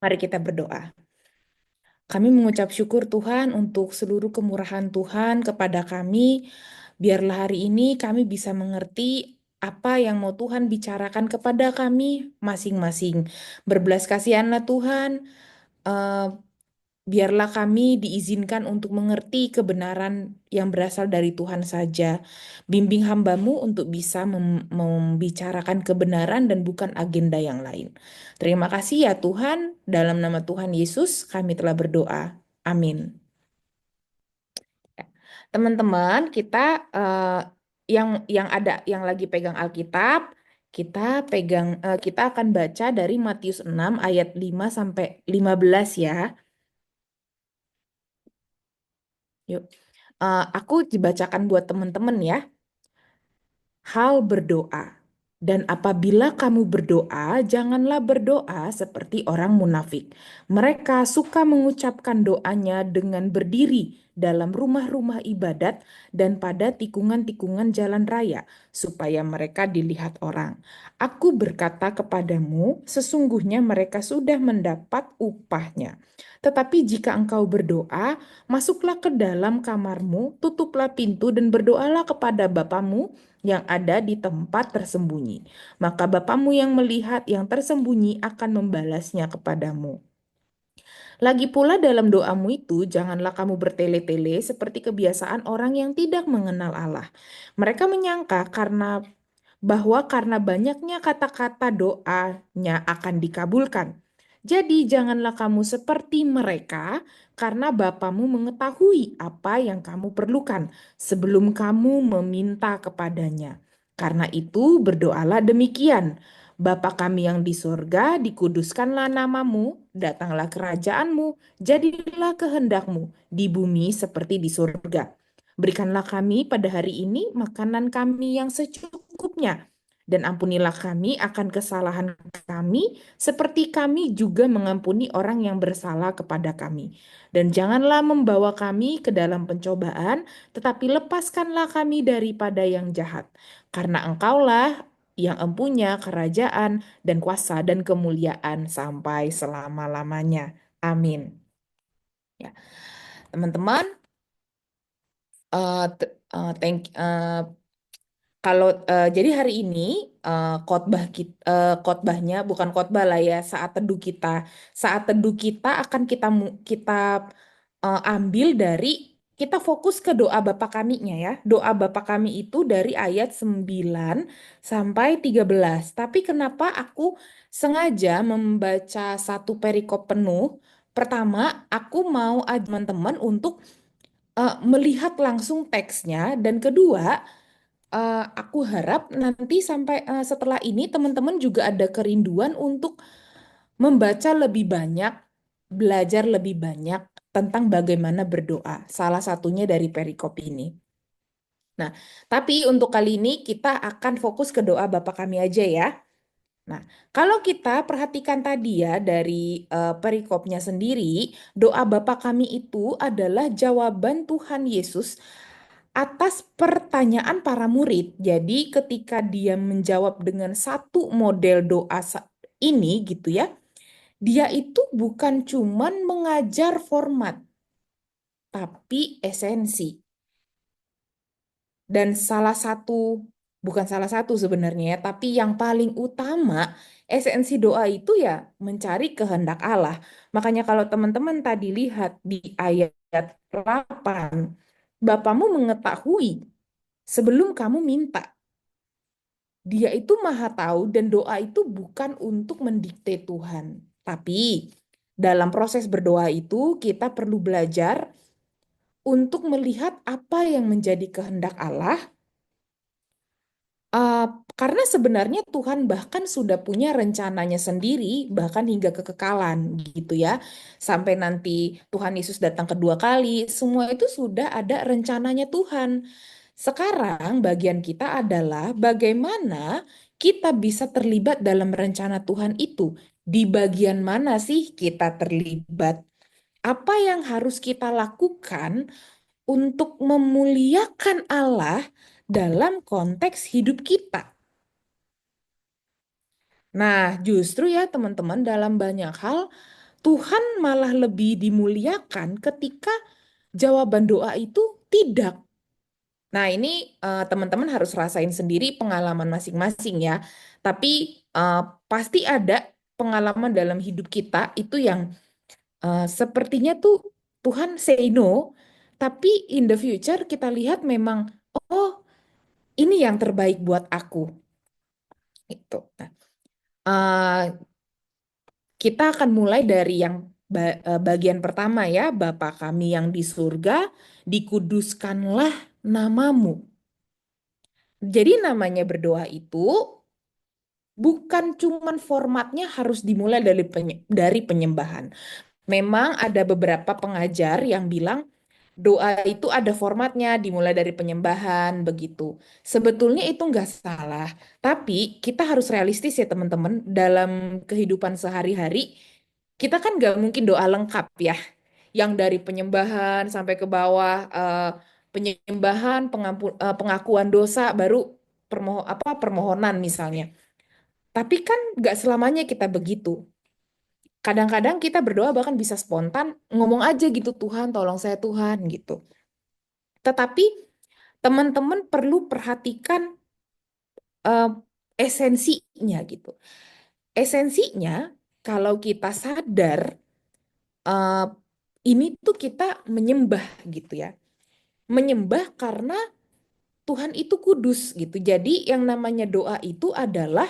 Mari kita berdoa. Kami mengucap syukur Tuhan untuk seluruh kemurahan Tuhan kepada kami. Biarlah hari ini kami bisa mengerti apa yang mau Tuhan bicarakan kepada kami masing-masing. Berbelas kasihanlah Tuhan. eh, Biarlah kami diizinkan untuk mengerti kebenaran yang berasal dari Tuhan saja. Bimbing hambamu untuk bisa membicarakan kebenaran dan bukan agenda yang lain. Terima kasih ya Tuhan, dalam nama Tuhan Yesus kami telah berdoa. Amin. Ya. Teman-teman, kita eh, yang ada yang lagi pegang Alkitab, kita akan baca dari Matius 6 ayat 5 sampai 15 ya. Yuk. Aku dibacakan buat teman-teman ya. Hal berdoa. Dan apabila kamu berdoa, janganlah berdoa seperti orang munafik. Mereka suka mengucapkan doanya dengan berdiri dalam rumah-rumah ibadat dan pada tikungan-tikungan jalan raya, supaya mereka dilihat orang. Aku berkata kepadamu, sesungguhnya mereka sudah mendapat upahnya. Tetapi jika engkau berdoa, masuklah ke dalam kamarmu, tutuplah pintu dan berdoalah kepada Bapamu yang ada di tempat tersembunyi. Maka Bapamu yang melihat yang tersembunyi akan membalasnya kepadamu. Lagi pula dalam doamu itu, janganlah kamu bertele-tele seperti kebiasaan orang yang tidak mengenal Allah. Mereka menyangka karena banyaknya kata-kata doanya akan dikabulkan. Jadi janganlah kamu seperti mereka, karena Bapamu mengetahui apa yang kamu perlukan sebelum kamu meminta kepadanya. Karena itu berdoalah demikian. Bapa kami yang di surga, dikuduskanlah namamu, datanglah kerajaanmu, jadilah kehendakmu di bumi seperti di surga. Berikanlah kami pada hari ini makanan kami yang secukupnya, dan ampunilah kami akan kesalahan kami, seperti kami juga mengampuni orang yang bersalah kepada kami. Dan janganlah membawa kami ke dalam pencobaan, tetapi lepaskanlah kami daripada yang jahat. Karena Engkaulah yang empunya kerajaan dan kuasa dan kemuliaan sampai selama-lamanya. Amin. Ya, teman-teman, kalau jadi hari ini khotbahnya bukan khotbah lah ya, saat teduh kita akan kita ambil dari, kita fokus ke doa Bapa Kami-nya ya. Doa Bapa Kami itu dari ayat 9 sampai 13. Tapi kenapa aku sengaja membaca satu perikop penuh? Pertama, aku mau ajak teman-teman untuk melihat langsung teksnya, dan kedua, aku harap nanti sampai setelah ini teman-teman juga ada kerinduan untuk membaca lebih banyak, belajar lebih banyak tentang bagaimana berdoa. Salah satunya dari perikop ini. Nah, tapi untuk kali ini kita akan fokus ke doa Bapa Kami aja ya. Nah, kalau kita perhatikan tadi ya dari perikopnya sendiri, doa Bapa Kami itu adalah jawaban Tuhan Yesus atas pertanyaan para murid. Jadi ketika dia menjawab dengan satu model doa ini gitu ya, dia itu bukan cuman mengajar format, tapi esensi. Dan bukan salah satu sebenarnya ya, tapi yang paling utama, esensi doa itu ya mencari kehendak Allah. Makanya kalau teman-teman tadi lihat di ayat 8, Bapamu mengetahui sebelum kamu minta. Dia itu maha tahu dan doa itu bukan untuk mendikte Tuhan. Tapi dalam proses berdoa itu kita perlu belajar untuk melihat apa yang menjadi kehendak Allah. Uh, karena sebenarnya Tuhan bahkan sudah punya rencananya sendiri, bahkan hingga kekekalan gitu ya. Sampai nanti Tuhan Yesus datang kedua kali, semua itu sudah ada rencananya Tuhan. Sekarang bagian kita adalah bagaimana kita bisa terlibat dalam rencana Tuhan itu. Di bagian mana sih kita terlibat? Apa yang harus kita lakukan untuk memuliakan Allah dalam konteks hidup kita? Nah, justru ya teman-teman, dalam banyak hal Tuhan malah lebih dimuliakan ketika jawaban doa itu tidak. Nah, ini teman-teman harus rasain sendiri pengalaman masing-masing ya. Tapi eh, pasti ada pengalaman dalam hidup kita itu yang sepertinya tuh Tuhan say no, tapi in the future kita lihat memang, oh, ini yang terbaik buat aku. Gitu. Nah, eh, kita akan mulai dari yang bagian pertama ya, Bapa kami yang di surga, dikuduskanlah namamu. Jadi namanya berdoa itu bukan cuman formatnya harus dimulai dari penyembahan. Memang ada beberapa pengajar yang bilang doa itu ada formatnya, dimulai dari penyembahan begitu. Sebetulnya itu nggak salah, tapi kita harus realistis ya teman-teman. Dalam kehidupan sehari-hari, kita kan nggak mungkin doa lengkap ya, yang dari penyembahan sampai ke bawah, penyembahan, pengakuan dosa, baru permohonan misalnya. Tapi kan nggak selamanya kita begitu. Kadang-kadang kita berdoa bahkan bisa spontan ngomong aja gitu, Tuhan tolong saya Tuhan gitu. Tetapi teman-teman perlu perhatikan eh, esensinya gitu. Esensinya kalau kita sadar eh, ini tuh kita menyembah gitu ya. Menyembah karena Tuhan itu kudus gitu. Jadi yang namanya doa itu adalah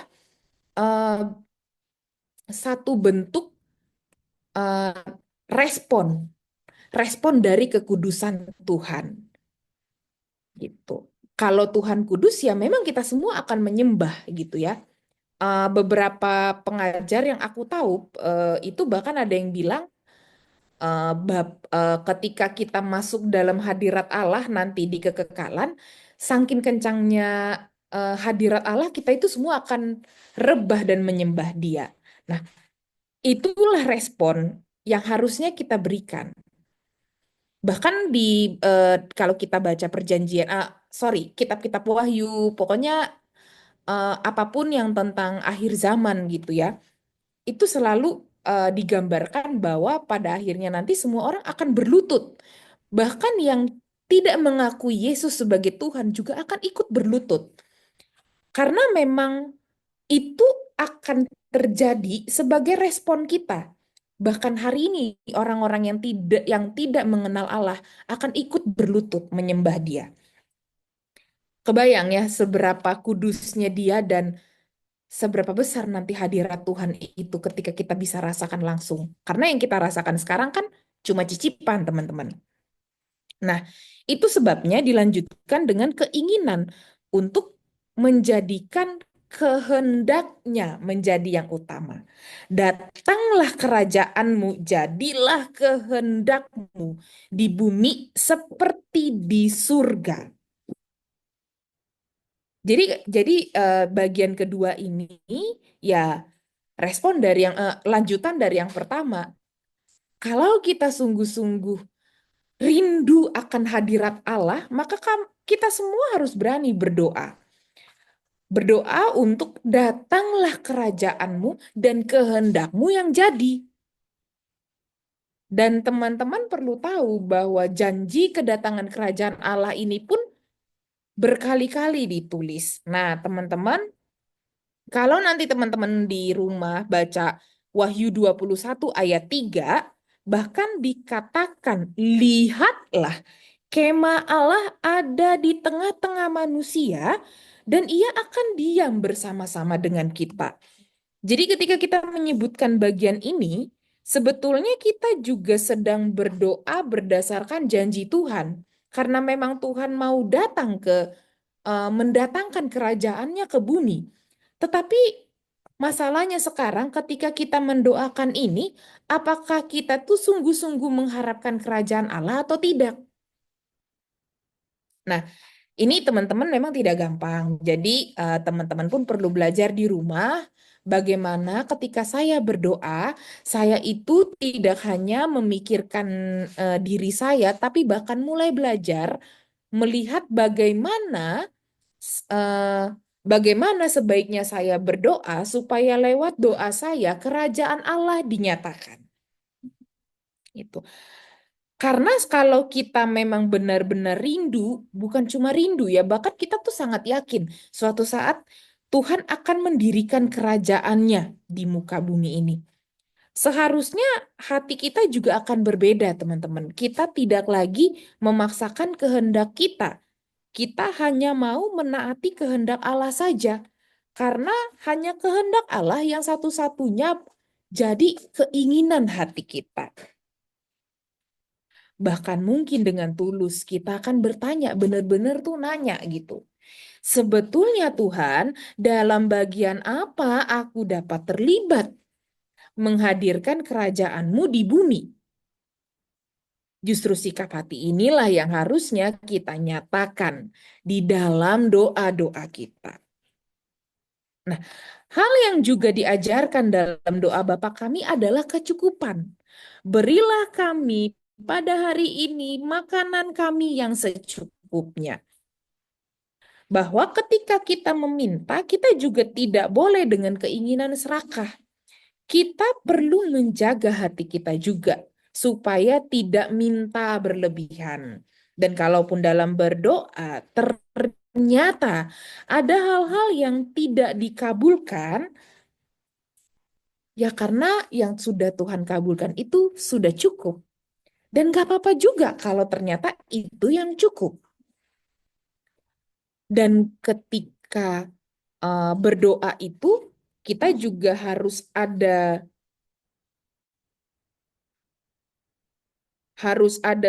eh, satu bentuk eh, respon, respon dari kekudusan Tuhan gitu. Kalau Tuhan kudus ya memang kita semua akan menyembah gitu ya. Beberapa pengajar yang aku tahu itu bahkan ada yang bilang ketika kita masuk dalam hadirat Allah nanti di kekekalan, saking kencangnya hadirat Allah kita itu semua akan rebah dan menyembah Dia. Nah, itulah respon yang harusnya kita berikan. Bahkan di kalau kita baca perjanjian, sorry, kitab-kitab Wahyu, pokoknya apapun yang tentang akhir zaman gitu ya, itu selalu digambarkan bahwa pada akhirnya nanti semua orang akan berlutut. Bahkan yang tidak mengakui Yesus sebagai Tuhan juga akan ikut berlutut. Karena memang itu akan terjadi sebagai respon kita. Bahkan hari ini orang-orang yang tidak mengenal Allah akan ikut berlutut menyembah Dia. Kebayang ya seberapa kudusnya Dia dan seberapa besar nanti hadirat Tuhan itu ketika kita bisa rasakan langsung. Karena yang kita rasakan sekarang kan cuma cicipan, teman-teman. Nah, itu sebabnya dilanjutkan dengan keinginan untuk menjadikan kehendaknya menjadi yang utama. Datanglah kerajaanmu, jadilah kehendakmu di bumi seperti di surga. Jadi jadi bagian kedua ini ya respon dari yang lanjutan dari yang pertama. Kalau kita sungguh-sungguh rindu akan hadirat Allah, maka kita semua harus berani berdoa. Berdoa untuk datanglah kerajaanmu dan kehendakmu yang jadi. Dan teman-teman perlu tahu bahwa janji kedatangan kerajaan Allah ini pun berkali-kali ditulis. Nah, teman-teman, kalau nanti teman-teman di rumah baca Wahyu 21 ayat 3, bahkan dikatakan, lihatlah kemah Allah ada di tengah-tengah manusia dan ia akan diam bersama-sama dengan kita. Jadi ketika kita menyebutkan bagian ini, sebetulnya kita juga sedang berdoa berdasarkan janji Tuhan. Karena memang Tuhan mau datang mendatangkan kerajaannya ke bumi. Tetapi masalahnya sekarang ketika kita mendoakan ini, apakah kita tuh sungguh-sungguh mengharapkan kerajaan Allah atau tidak? Nah, ini teman-teman memang tidak gampang. Jadi teman-teman pun perlu belajar di rumah bagaimana ketika saya berdoa, saya itu tidak hanya memikirkan diri saya, tapi bahkan mulai belajar melihat eh, bagaimana sebaiknya saya berdoa supaya lewat doa saya kerajaan Allah dinyatakan. Itu. Karena kalau kita memang benar-benar rindu, bukan cuma rindu ya, bahkan kita tuh sangat yakin suatu saat Tuhan akan mendirikan kerajaannya di muka bumi ini. Seharusnya hati kita juga akan berbeda, teman-teman. Kita tidak lagi memaksakan kehendak kita. Kita hanya mau menaati kehendak Allah saja. Karena hanya kehendak Allah yang satu-satunya jadi keinginan hati kita. Bahkan mungkin dengan tulus kita akan bertanya, benar-benar tuh nanya gitu. Sebetulnya Tuhan, dalam bagian apa aku dapat terlibat menghadirkan kerajaanmu di bumi? Justru sikap hati inilah yang harusnya kita nyatakan di dalam doa-doa kita. Nah, hal yang juga diajarkan dalam doa Bapa kami adalah kecukupan. Berilah kami pada hari ini makanan kami yang secukupnya. Bahwa ketika kita meminta, kita juga tidak boleh dengan keinginan serakah. Kita perlu menjaga hati kita juga supaya tidak minta berlebihan. Dan kalaupun dalam berdoa ternyata ada hal-hal yang tidak dikabulkan, ya karena yang sudah Tuhan kabulkan itu sudah cukup. Dan gak apa-apa juga kalau ternyata itu yang cukup. Dan ketika berdoa itu, kita juga harus ada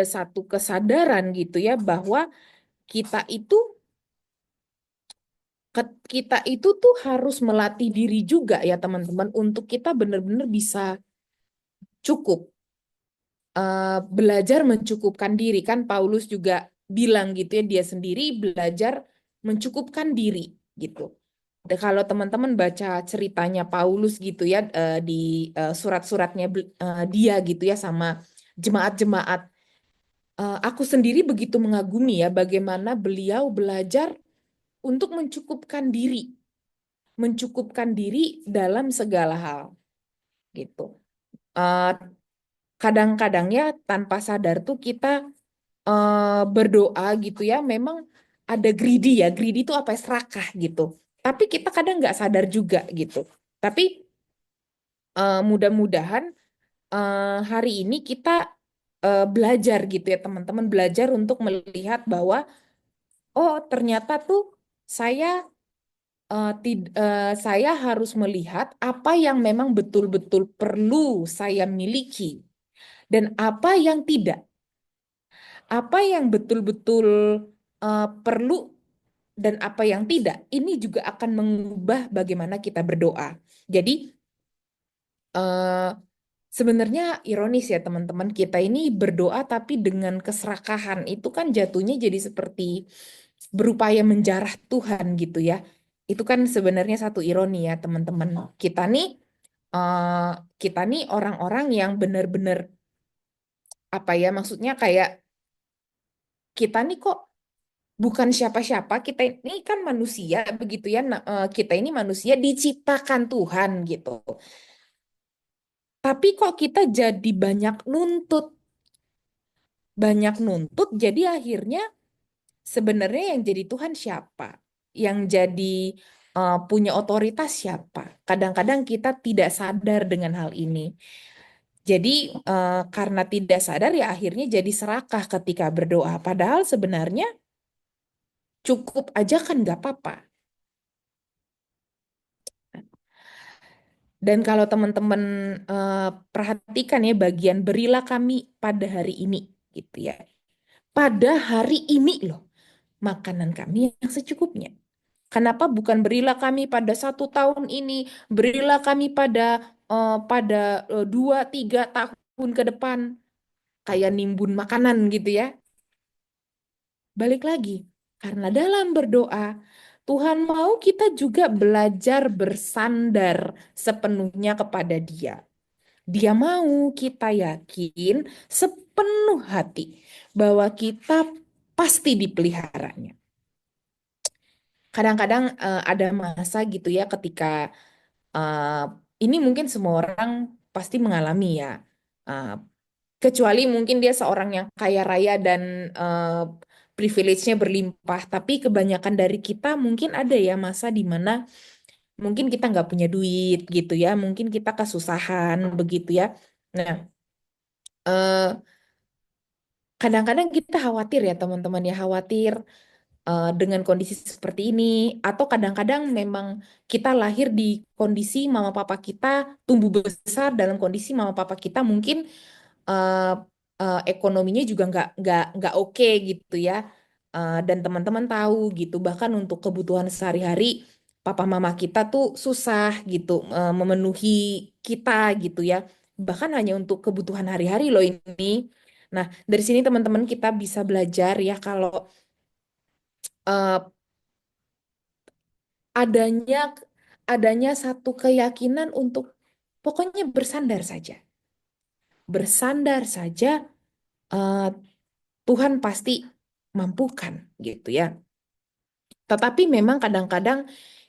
satu kesadaran gitu ya bahwa kita itu kita itu tuh harus melatih diri juga ya teman-teman untuk kita benar-benar bisa cukup belajar mencukupkan diri kan Paulus juga bilang gitu ya dia sendiri belajar mencukupkan diri gitu. Kalau teman-teman baca ceritanya Paulus gitu ya di surat-suratnya dia gitu ya sama jemaat-jemaat. Aku sendiri begitu mengagumi ya bagaimana beliau belajar untuk mencukupkan diri dalam segala hal gitu. Eh, Kadang-kadang ya tanpa sadar tuh kita berdoa gitu ya, memang ada greedy ya, greedy itu apa ya, serakah gitu. Tapi kita kadang nggak sadar juga gitu. Tapi mudah-mudahan hari ini kita belajar gitu ya teman-teman, belajar untuk melihat bahwa oh ternyata tuh saya saya harus melihat apa yang memang betul-betul perlu saya miliki dan apa yang tidak, apa yang betul-betul perlu dan apa yang tidak. Ini juga akan mengubah bagaimana kita berdoa. Jadi eh, sebenarnya ironis ya teman-teman, kita ini berdoa tapi dengan keserakahan itu kan jatuhnya jadi seperti berupaya menjarah Tuhan gitu ya. Itu kan sebenarnya satu ironi ya teman-teman. Eh, kita nih orang-orang yang benar-benar apa ya maksudnya kayak kita nih kok bukan siapa-siapa. Kita ini kan manusia begitu ya. Kita ini manusia diciptakan Tuhan gitu. Tapi kok kita jadi banyak nuntut, jadi akhirnya sebenarnya yang jadi Tuhan siapa? Yang jadi punya otoritas siapa? Kadang-kadang kita tidak sadar dengan hal ini. Jadi karena tidak sadar ya akhirnya jadi serakah ketika berdoa. Padahal sebenarnya cukup aja kan nggak apa-apa. Dan kalau teman-teman eh, perhatikan ya bagian berilah kami pada hari ini gitu ya. Pada hari ini loh makanan kami yang secukupnya. Kenapa bukan berilah kami pada 1 tahun ini, berilah kami pada 2, 3 tahun ke depan kayak nimbun makanan gitu ya. Balik lagi, karena dalam berdoa Tuhan mau kita juga belajar bersandar sepenuhnya kepada Dia. Dia mau kita yakin sepenuh hati bahwa kita pasti dipeliharanya. Kadang-kadang ada masa gitu ya ketika eh, ini mungkin semua orang pasti mengalami ya. Eh, Kecuali mungkin dia seorang yang kaya raya dan privilege-nya berlimpah. Tapi kebanyakan dari kita mungkin ada ya masa di mana mungkin kita nggak punya duit gitu ya. Mungkin kita kesusahan begitu ya. Nah, eh, kadang-kadang kita khawatir ya teman-teman ya, khawatir dengan kondisi seperti ini, atau kadang-kadang memang kita lahir di kondisi mama papa kita, tumbuh besar dalam kondisi mama papa kita mungkin eh, ekonominya juga nggak oke gitu ya. Dan teman-teman tahu gitu, bahkan untuk kebutuhan sehari-hari papa mama kita tuh susah gitu memenuhi kita gitu ya, bahkan hanya untuk kebutuhan hari-hari loh ini. Nah, dari sini teman-teman kita bisa belajar ya kalau eh, adanya adanya satu keyakinan untuk pokoknya bersandar saja. Bersandar saja, eh, Tuhan pasti mampukan gitu ya. Tetapi memang kadang-kadang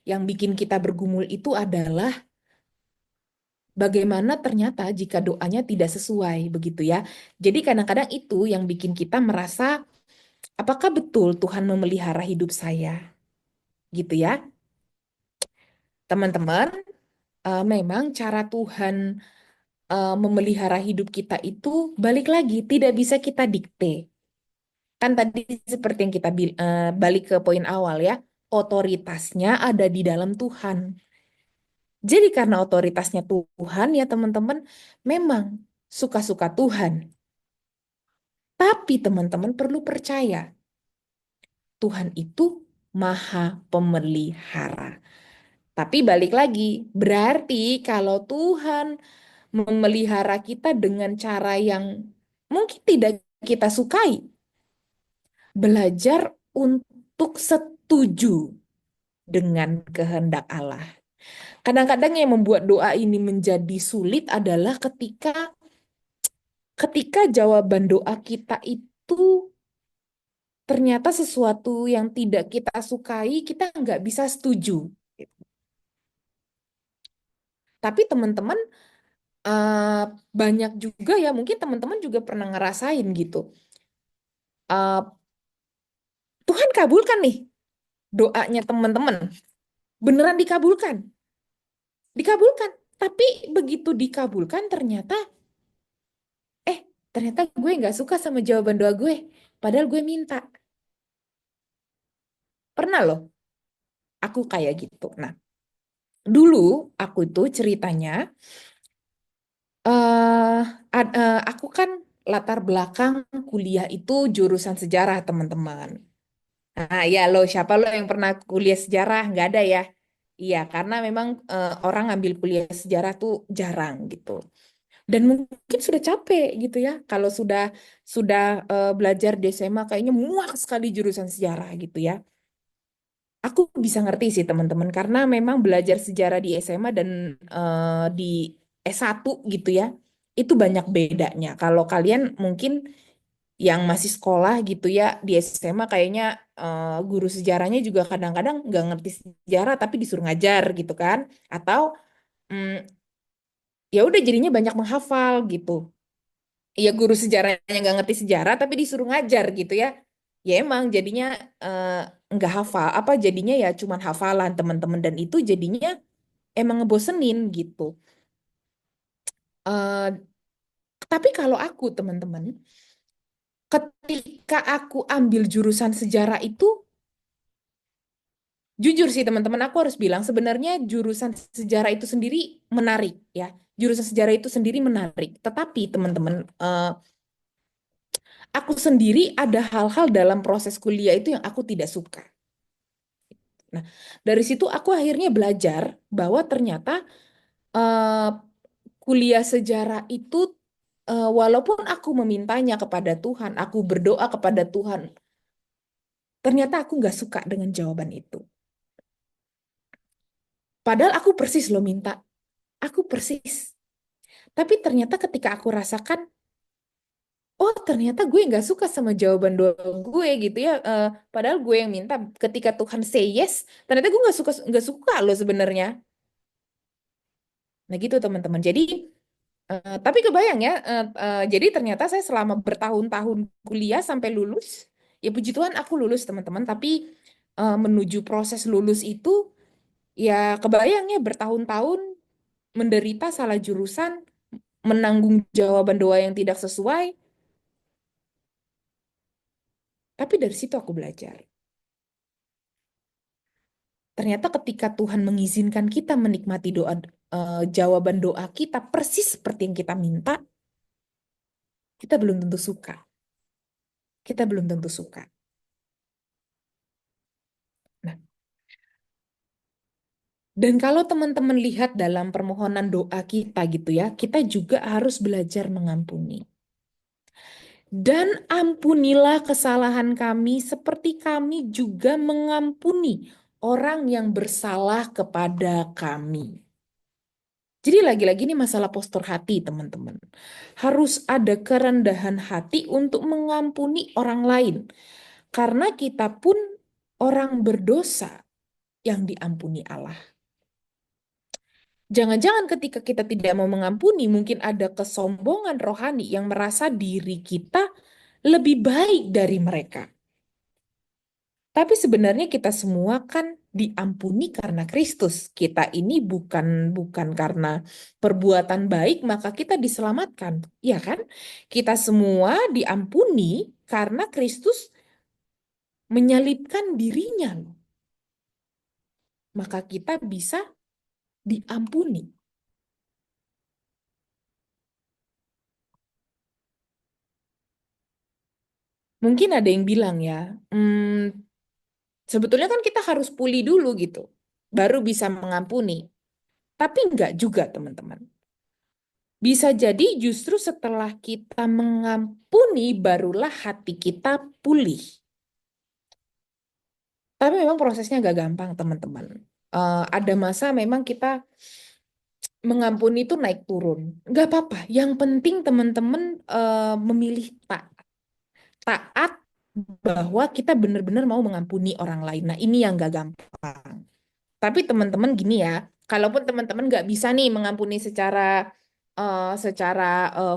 yang bikin kita bergumul itu adalah bagaimana ternyata jika doanya tidak sesuai begitu ya. Jadi kadang-kadang itu yang bikin kita merasa apakah betul Tuhan memelihara hidup saya gitu ya. Teman-teman, memang cara Tuhan memelihara hidup kita itu balik lagi tidak bisa kita dikte. Kan tadi seperti yang kita balik ke poin awal ya, otoritasnya ada di dalam Tuhan. Jadi karena otoritasnya Tuhan ya teman-teman, memang suka-suka Tuhan. Tapi teman-teman perlu percaya, Tuhan itu maha pemelihara. Tapi balik lagi, berarti kalau Tuhan memelihara kita dengan cara yang mungkin tidak kita sukai, belajar untuk setuju dengan kehendak Allah. Kadang-kadang yang membuat doa ini menjadi sulit adalah ketika jawaban doa kita itu ternyata sesuatu yang tidak kita sukai, kita nggak bisa setuju. Tapi teman-teman eh, banyak juga ya, mungkin teman-teman juga pernah ngerasain gitu. Eh, Tuhan kabulkan nih doanya teman-teman, beneran dikabulkan, dikabulkan. Tapi begitu dikabulkan ternyata, eh ternyata gue nggak suka sama jawaban doa gue, padahal gue minta. Pernah loh, aku kayak gitu. Nah, dulu aku tuh ceritanya, eh aku kan latar belakang kuliah itu jurusan sejarah, teman-teman. Nah, ya lo siapa lo yang pernah kuliah sejarah? Nggak ada ya? Iya, karena memang orang ngambil kuliah sejarah tuh jarang gitu. Dan mungkin sudah capek gitu ya. Kalau sudah belajar di SMA kayaknya muak sekali jurusan sejarah gitu ya. Aku bisa ngerti sih teman-teman karena memang belajar sejarah di SMA dan di S1 gitu ya. Itu banyak bedanya. Kalau kalian mungkin yang masih sekolah gitu ya di SMA kayaknya guru sejarahnya juga kadang-kadang nggak ngerti sejarah tapi disuruh ngajar gitu kan. Atau mm, ya udah jadinya banyak menghafal gitu. Ya guru sejarahnya nggak ngerti sejarah tapi disuruh ngajar gitu ya. Ya emang jadinya eh, nggak hafal apa jadinya ya cuman hafalan teman-teman dan itu jadinya emang ngebosenin gitu. Eh, tapi kalau aku teman-teman, ketika aku ambil jurusan sejarah itu, jujur sih teman-teman aku harus bilang sebenarnya jurusan sejarah itu sendiri menarik ya. Jurusan sejarah itu sendiri menarik. Tetapi teman-teman, aku sendiri ada hal-hal dalam proses kuliah itu yang aku tidak suka. Nah, dari situ aku akhirnya belajar bahwa ternyata eh, kuliah sejarah itu walaupun aku memintanya kepada Tuhan, aku berdoa kepada Tuhan, ternyata aku nggak suka dengan jawaban itu. Padahal aku persis loh minta, aku persis. Tapi ternyata ketika aku rasakan, oh ternyata gue nggak suka sama jawaban doa gue gitu ya. Padahal gue yang minta. Ketika Tuhan say yes, ternyata gue nggak suka loh sebenarnya. Nah gitu teman-teman. Jadi Tapi kebayang ya, jadi ternyata saya selama bertahun-tahun kuliah sampai lulus, ya puji Tuhan aku lulus teman-teman, tapi menuju proses lulus itu, ya kebayang ya bertahun-tahun menderita salah jurusan, menanggung jawaban doa yang tidak sesuai, tapi dari situ aku belajar. Ternyata ketika Tuhan mengizinkan kita menikmati doa, jawaban doa kita persis seperti yang kita minta, kita belum tentu suka. Kita belum tentu suka. Nah, dan kalau teman-teman lihat dalam permohonan doa kita gitu ya, kita juga harus belajar mengampuni. Dan ampunilah kesalahan kami seperti kami juga mengampuni orang yang bersalah kepada kami. Jadi lagi-lagi ini masalah postur hati, teman-teman. Harus ada kerendahan hati untuk mengampuni orang lain. Karena kita pun orang berdosa yang diampuni Allah. Jangan-jangan ketika kita tidak mau mengampuni, mungkin ada kesombongan rohani yang merasa diri kita lebih baik dari mereka. Tapi sebenarnya kita semua kan diampuni karena Kristus. Kita ini bukan bukan karena perbuatan baik maka kita diselamatkan, ya kan? Kita semua diampuni karena Kristus menyalibkan dirinya, loh. Maka kita bisa diampuni. Mungkin ada yang bilang ya, sebetulnya kan kita harus pulih dulu gitu, baru bisa mengampuni. Tapi enggak juga, teman-teman. Bisa jadi justru setelah kita mengampuni, barulah hati kita pulih. Tapi memang prosesnya agak gampang, teman-teman. Ada masa memang kita mengampuni itu naik turun. Enggak apa-apa. Yang penting teman-teman memilih taat bahwa kita benar-benar mau mengampuni orang lain. Nah, ini yang enggak gampang. Tapi teman-teman gini ya, kalaupun teman-teman nggak bisa nih mengampuni secara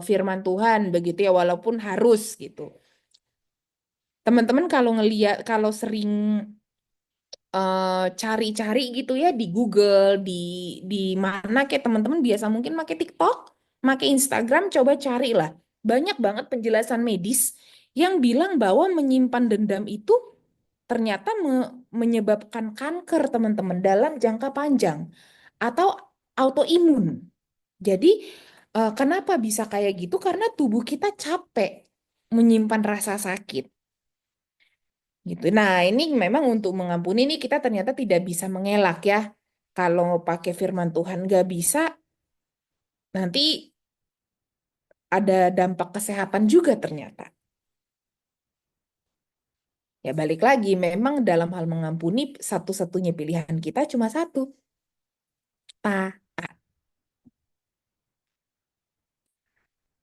firman Tuhan begitu ya, walaupun harus gitu. Teman-teman kalau ngeliat, kalau sering cari-cari gitu ya di Google, di mana kayak teman-teman biasa mungkin pakai TikTok, pakai Instagram, coba carilah. Banyak banget penjelasan medis yang bilang bahwa menyimpan dendam itu ternyata menyebabkan kanker teman-teman dalam jangka panjang atau autoimun. Jadi kenapa bisa kayak gitu? Karena tubuh kita capek menyimpan rasa sakit gitu. Nah, ini memang untuk mengampuni ini kita ternyata tidak bisa mengelak ya. Kalau pakai firman Tuhan nggak bisa, nanti ada dampak kesehatan juga ternyata. Ya balik lagi, memang dalam hal mengampuni satu-satunya pilihan kita cuma satu, taat.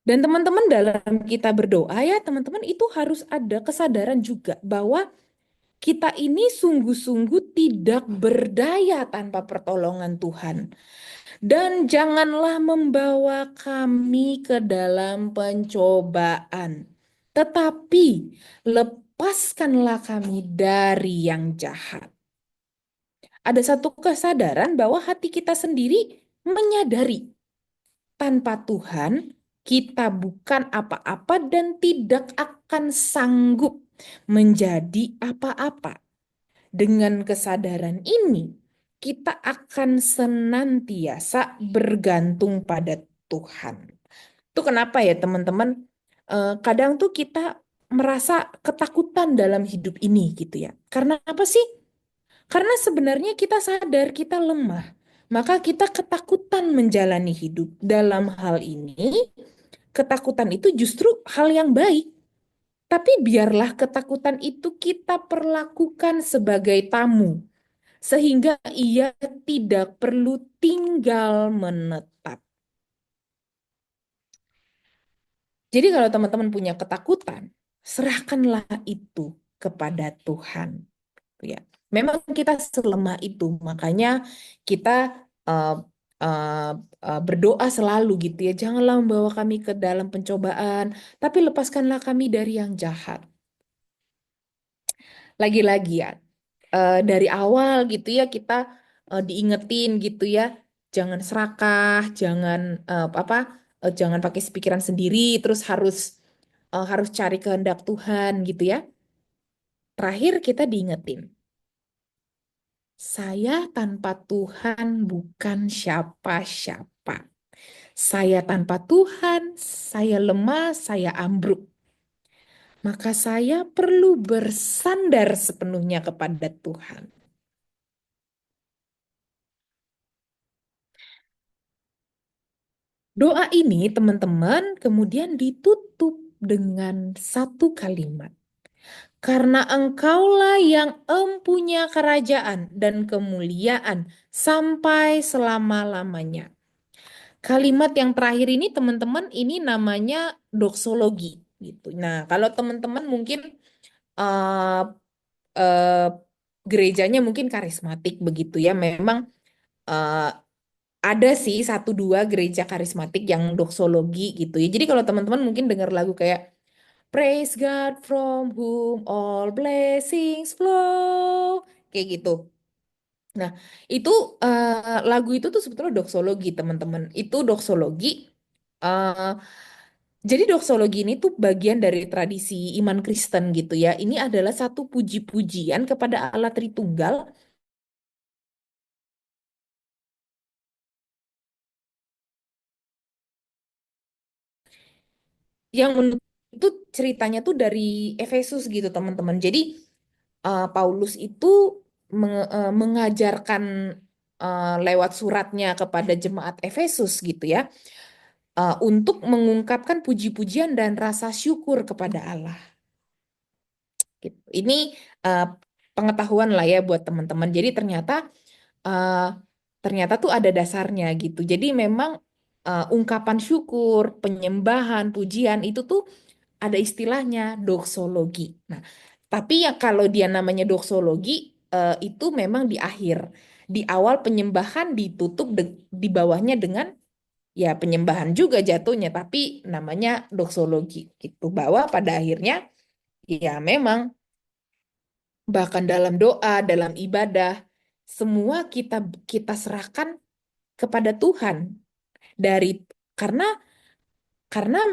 Dan teman-teman dalam kita berdoa ya, teman-teman itu harus ada kesadaran juga bahwa kita ini sungguh-sungguh tidak berdaya tanpa pertolongan Tuhan. Dan janganlah membawa kami ke dalam pencobaan, tetapi lepaskanlah kami dari yang jahat. Ada satu kesadaran bahwa hati kita sendiri menyadari tanpa Tuhan kita bukan apa-apa dan tidak akan sanggup menjadi apa-apa. Dengan kesadaran ini, kita akan senantiasa bergantung pada Tuhan. Itu kenapa ya teman-teman? Kadang tuh kita merasa ketakutan dalam hidup ini gitu ya. Karena apa sih? Karena sebenarnya kita sadar kita lemah. Maka kita ketakutan menjalani hidup. Dalam hal ini, ketakutan itu justru hal yang baik. Tapi biarlah ketakutan itu kita perlakukan sebagai tamu, sehingga ia tidak perlu tinggal menetap. Jadi kalau teman-teman punya ketakutan, serahkanlah itu kepada Tuhan. Ya, memang kita selemah itu, makanya kita eh, berdoa selalu gitu ya. Janganlah membawa kami ke dalam pencobaan, tapi lepaskanlah kami dari yang jahat. Lagi-lagi ya, dari awal gitu ya kita diingetin gitu ya, jangan serakah, jangan jangan pakai pikiran sendiri, terus harus cari kehendak Tuhan gitu ya. Terakhir kita diingetin, saya tanpa Tuhan bukan siapa-siapa. Saya tanpa Tuhan, saya lemah, saya ambruk. Maka saya perlu bersandar sepenuhnya kepada Tuhan. Doa ini, teman-teman, kemudian ditutup dengan satu kalimat. Karena engkaulah yang empunya kerajaan dan kemuliaan sampai selama-lamanya. Kalimat yang terakhir ini, teman-teman, ini namanya doksologi gitu. Nah, kalau teman-teman mungkin eh, eh, gerejanya mungkin karismatik begitu ya. Memang eh, ada sih satu dua gereja karismatik yang doksologi gitu ya. Jadi kalau teman-teman mungkin dengar lagu kayak Praise God from whom all blessings flow, kayak gitu. Nah, itu lagu itu tuh sebetulnya doksologi, teman-teman. Itu doksologi. eh, jadi doksologi ini tuh bagian dari tradisi iman Kristen gitu ya. Ini adalah satu puji-pujian kepada Allah Tritunggal yang itu ceritanya tuh dari Efesus gitu teman-teman. Jadi Paulus itu mengajarkan lewat suratnya kepada jemaat Efesus gitu ya, untuk mengungkapkan puji-pujian dan rasa syukur kepada Allah. Gitu. Ini eh, pengetahuan lah ya buat teman-teman. Jadi eh, ternyata tuh ada dasarnya gitu. Jadi memang ungkapan syukur, penyembahan, pujian itu tuh ada istilahnya doksologi. Nah, tapi ya kalau dia namanya doksologi itu memang di akhir. Di awal penyembahan ditutup di bawahnya dengan ya penyembahan juga jatuhnya, tapi namanya doksologi gitu. Bahwa pada akhirnya ya memang bahkan dalam doa, dalam ibadah, semua kita serahkan kepada Tuhan dari karena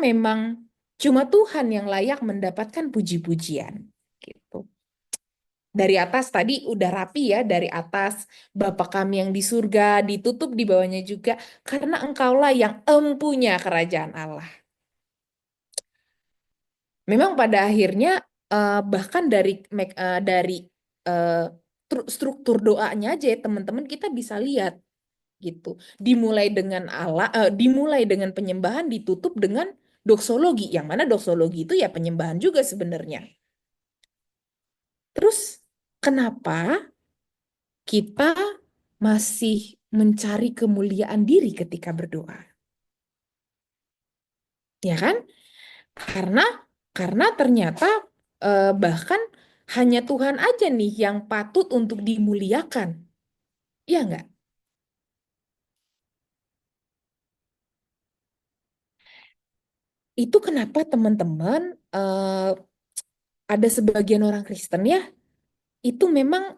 memang cuma Tuhan yang layak mendapatkan puji-pujian gitu. Dari atas tadi udah rapi ya, dari atas Bapa kami yang di surga, ditutup di bawahnya juga karena engkaulah yang empunya kerajaan Allah. Memang pada akhirnya bahkan dari eh, struktur doanya aja ya teman-teman kita bisa lihat gitu. Dimulai dengan penyembahan, ditutup dengan doksologi. Yang mana doksologi itu ya penyembahan juga sebenarnya. Terus kenapa kita masih mencari kemuliaan diri ketika berdoa? Ya kan? Karena ternyata bahkan hanya Tuhan aja nih yang patut untuk dimuliakan. Iya nggak? Itu kenapa teman-teman ada sebagian orang Kristen ya itu memang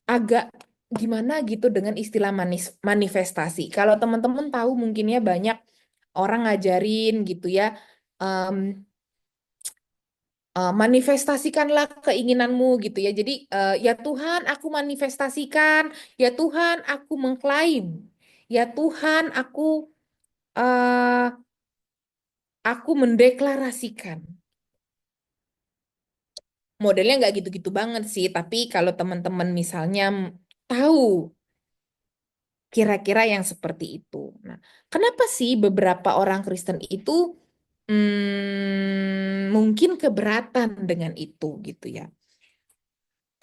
agak gimana gitu dengan istilah manifestasi. Kalau teman-teman tahu mungkin ya banyak orang ngajarin gitu ya, em, manifestasikanlah keinginanmu gitu ya. Jadi ya Tuhan aku manifestasikan, ya Tuhan aku mengklaim, ya Tuhan aku mendeklarasikan. Modelnya nggak gitu-gitu banget sih, tapi kalau teman-teman misalnya tahu kira-kira yang seperti itu. Nah, kenapa sih beberapa orang Kristen itu mungkin keberatan dengan itu gitu ya?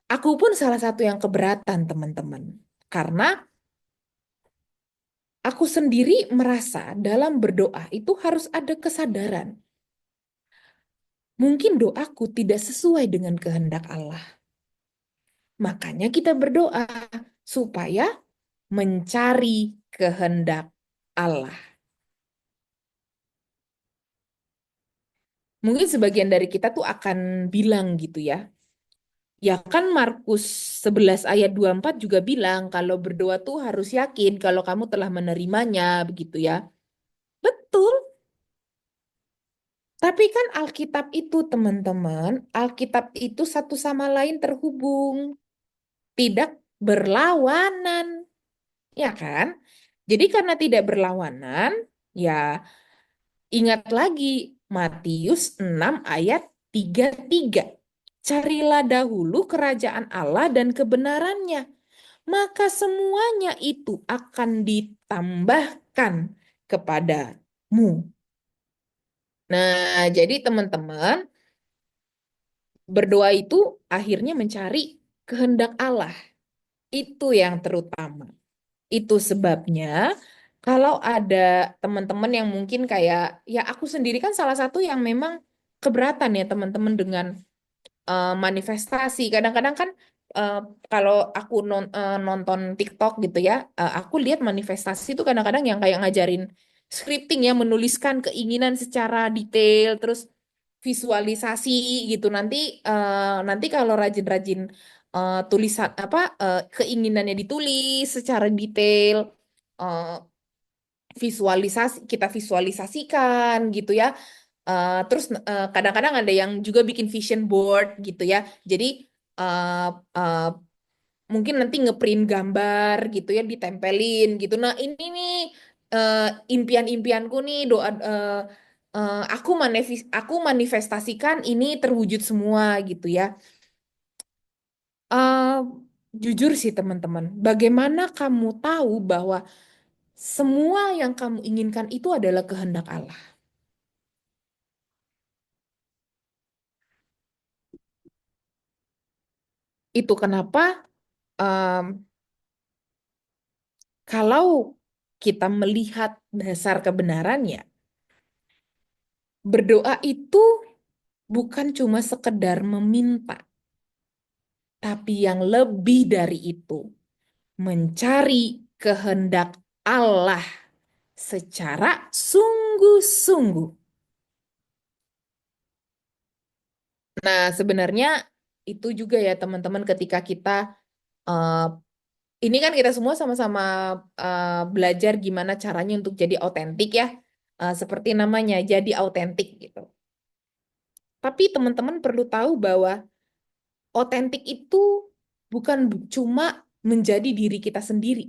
Aku pun salah satu yang keberatan, teman-teman. Karena aku sendiri merasa dalam berdoa itu harus ada kesadaran. Mungkin doaku tidak sesuai dengan kehendak Allah. Makanya kita berdoa supaya mencari kehendak Allah. Mungkin sebagian dari kita tuh akan bilang gitu ya. Ya kan Markus 11 ayat 24 juga bilang kalau berdoa tuh harus yakin kalau kamu telah menerimanya begitu ya. Betul, tapi kan Alkitab itu teman-teman, Alkitab itu satu sama lain terhubung, tidak berlawanan, ya kan? Jadi karena tidak berlawanan, ya ingat lagi Matius 6 ayat 33. Carilah dahulu kerajaan Allah dan kebenarannya, maka semuanya itu akan ditambahkan kepadamu. Nah, jadi teman-teman, berdoa itu akhirnya mencari kehendak Allah. Itu yang terutama. Itu sebabnya kalau ada teman-teman yang mungkin kayak, ya aku sendiri kan salah satu yang memang keberatan ya teman-teman dengan manifestasi. Kadang-kadang kan eh, kalau aku nonton TikTok gitu ya, aku lihat manifestasi itu kadang-kadang yang kayak ngajarin scripting ya, menuliskan keinginan secara detail, terus visualisasi gitu. Nanti kalau rajin-rajin tulisan apa keinginannya ditulis secara detail, eh, visualisasi kita visualisasikan gitu ya. Terus kadang-kadang ada yang juga bikin vision board gitu ya. Jadi eh, eh, mungkin nanti ngeprint gambar gitu ya, ditempelin gitu. Nah ini nih eh, impian-impianku nih doa aku manifestasikan ini terwujud semua gitu ya. Eh, Jujur sih teman-teman, bagaimana kamu tahu bahwa semua yang kamu inginkan itu adalah kehendak Allah? Itu kenapa em, kalau kita melihat dasar kebenarannya, berdoa itu bukan cuma sekedar meminta, tapi yang lebih dari itu, mencari kehendak Allah secara sungguh-sungguh. Nah, sebenarnya itu juga ya teman-teman ketika kita eh, ini kan kita semua sama-sama belajar gimana caranya untuk jadi autentik ya. Seperti namanya, jadi autentik gitu. Tapi teman-teman perlu tahu bahwa otentik itu bukan cuma menjadi diri kita sendiri,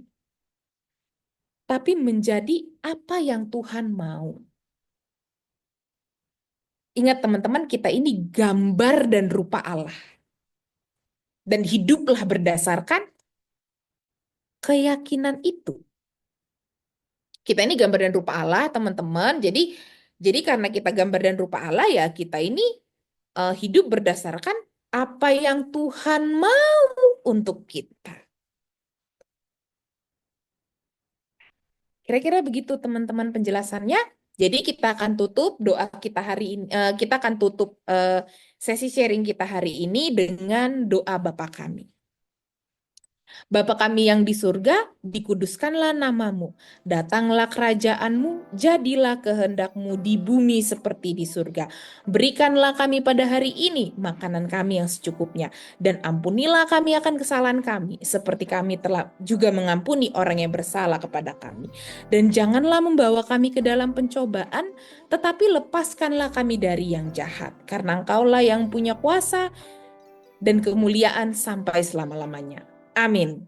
tapi menjadi apa yang Tuhan mau. Ingat teman-teman, kita ini gambar dan rupa Allah. Dan hiduplah berdasarkan keyakinan itu. Kita ini gambar dan rupa Allah, teman-teman. Jadi karena kita gambar dan rupa Allah ya, kita ini hidup berdasarkan apa yang Tuhan mau untuk kita. Kira-kira begitu teman-teman penjelasannya. Jadi kita akan tutup doa kita hari ini, kita akan tutup sesi sharing kita hari ini dengan doa Bapa kami. Bapa kami yang di surga, dikuduskanlah namamu. Datanglah kerajaanmu, jadilah kehendakmu di bumi seperti di surga. Berikanlah kami pada hari ini makanan kami yang secukupnya. Dan ampunilah kami akan kesalahan kami, seperti kami telah juga mengampuni orang yang bersalah kepada kami. Dan janganlah membawa kami ke dalam pencobaan, tetapi lepaskanlah kami dari yang jahat. Karena engkaulah yang punya kuasa dan kemuliaan sampai selama-lamanya. Amin.